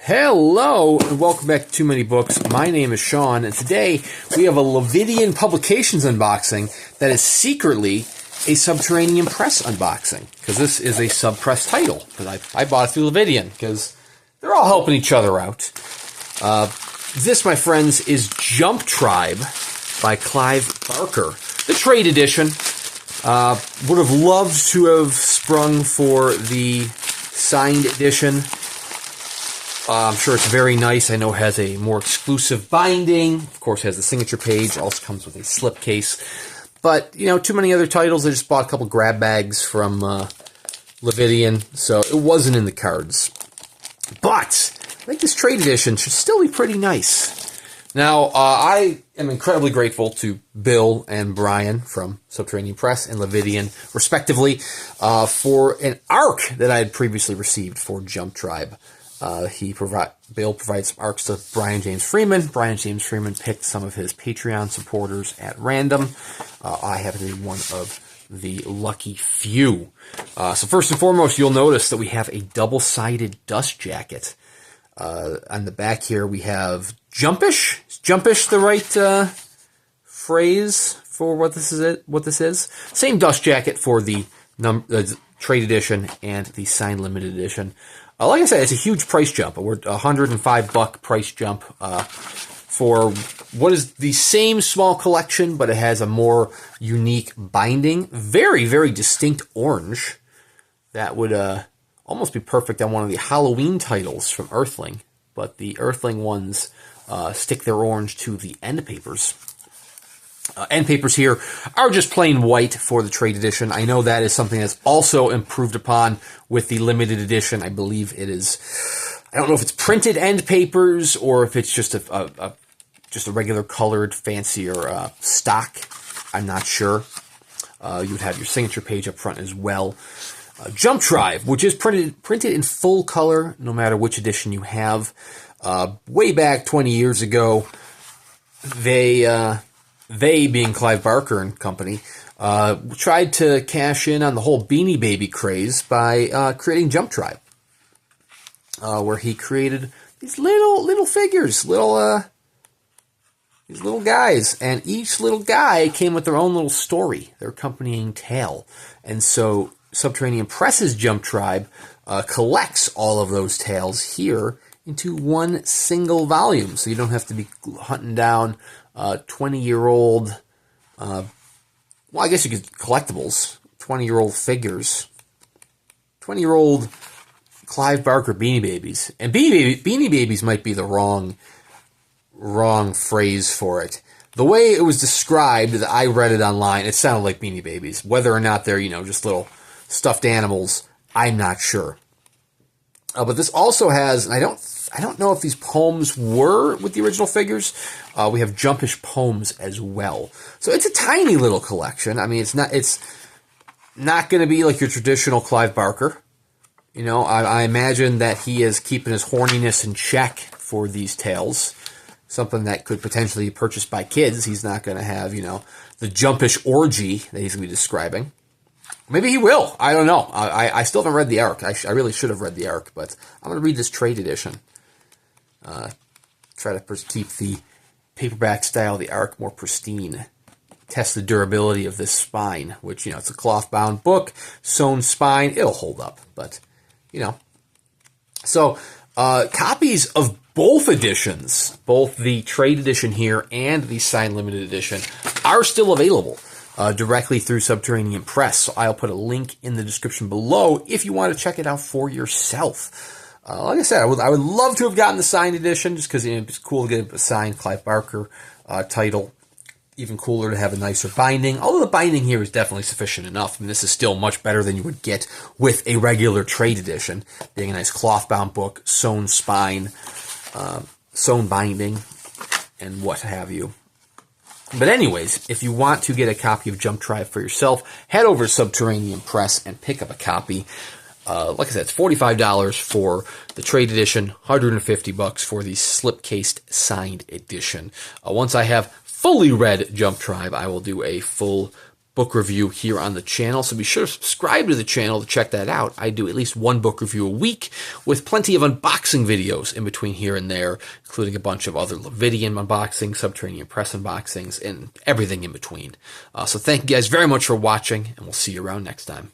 Hello, and welcome back to Too Many Books. My name is Sean, and today we have a Lividian Publications unboxing that is secretly a Subterranean Press unboxing, because this is a sub-press title, because I bought it through Lividian, because they're all helping each other out. This, my friends, is Jump Tribe by Clive Barker. The trade edition. Would have loved to have sprung for the signed edition. I'm sure it's very nice. I know it has a more exclusive binding. Of course, it has the signature page. Also comes with a slipcase. But, you know, too many other titles. I just bought a couple grab bags from Lividian, so it wasn't in the cards. But I think this trade edition should still be pretty nice. Now, I am incredibly grateful to Bill and Brian from Subterranean Press and Lividian, respectively, for an ARC that I had previously received for Jump Tribe. Bill provides some ARCs to Brian James Freeman. Brian James Freeman picked some of his Patreon supporters at random. I happen to be one of the lucky few. So first and foremost, you'll notice that we have a double-sided dust jacket. On the back here, we have Jumpish. Is Jumpish the right phrase for what this is? Same dust jacket for the trade edition and the signed limited edition. Like I said, it's a huge price jump. We're $105 price jump for what is the same small collection, but it has a more unique binding. Very, very distinct orange. That would almost be perfect on one of the Halloween titles from Earthling. But the Earthling ones stick their orange to the end papers. End papers here are just plain white for the trade edition. I know that is something that's also improved upon with the limited edition. I believe it is. I don't know if it's printed end papers or if it's just a regular colored, fancier stock. I'm not sure. You would have your signature page up front as well. Jump Tribe, which is printed in full color, no matter which edition you have. Way back 20 years ago, they, being Clive Barker and company, tried to cash in on the whole Beanie Baby craze by creating Jump Tribe, where he created these little figures, these little guys, and each little guy came with their own little story, their accompanying tale. And so Subterranean Press's Jump Tribe collects all of those tales here into one single volume, so you don't have to be hunting down 20-year-old, well, I guess you could collectibles, 20-year-old figures, 20-year-old Clive Barker Beanie Babies. And Beanie Babies might be the wrong phrase for it. The way it was described, that I read it online, it sounded like Beanie Babies. Whether or not they're, just little stuffed animals, I'm not sure. But this also has, and I don't know if these poems were with the original figures. We have Jumpish poems as well. So it's a tiny little collection. I mean, it's not going to be like your traditional Clive Barker. I imagine that he is keeping his horniness in check for these tales. Something that could potentially be purchased by kids. He's not going to have, the Jumpish orgy that he's going to be describing. Maybe he will. I don't know. I still haven't read the ARC. I really should have read the ARC, but I'm going to read this trade edition. Try to keep the paperback style of the ARC more pristine. Test the durability of this spine, which, it's a cloth-bound book, sewn spine. It'll hold up, but, So, copies of both editions, both the trade edition here and the signed limited edition, are still available directly through Subterranean Press. So I'll put a link in the description below if you want to check it out for yourself. Like I said, I would love to have gotten the signed edition just because it's cool to get a signed Clive Barker title. Even cooler to have a nicer binding. Although the binding here is definitely sufficient enough. I mean, this is still much better than you would get with a regular trade edition. Being a nice cloth-bound book, sewn spine, sewn binding, and what have you. But anyways, if you want to get a copy of Jump Tribe for yourself, head over to Subterranean Press and pick up a copy. Like I said, it's $45 for the trade edition, $150 for the slip-cased signed edition. Once I have fully read Jump Tribe, I will do a full book review here on the channel, so be sure to subscribe to the channel to check that out. I do at least one book review a week with plenty of unboxing videos in between here and there, including a bunch of other Lividian unboxings, Subterranean Press unboxings, and everything in between. So thank you guys very much for watching, and we'll see you around next time.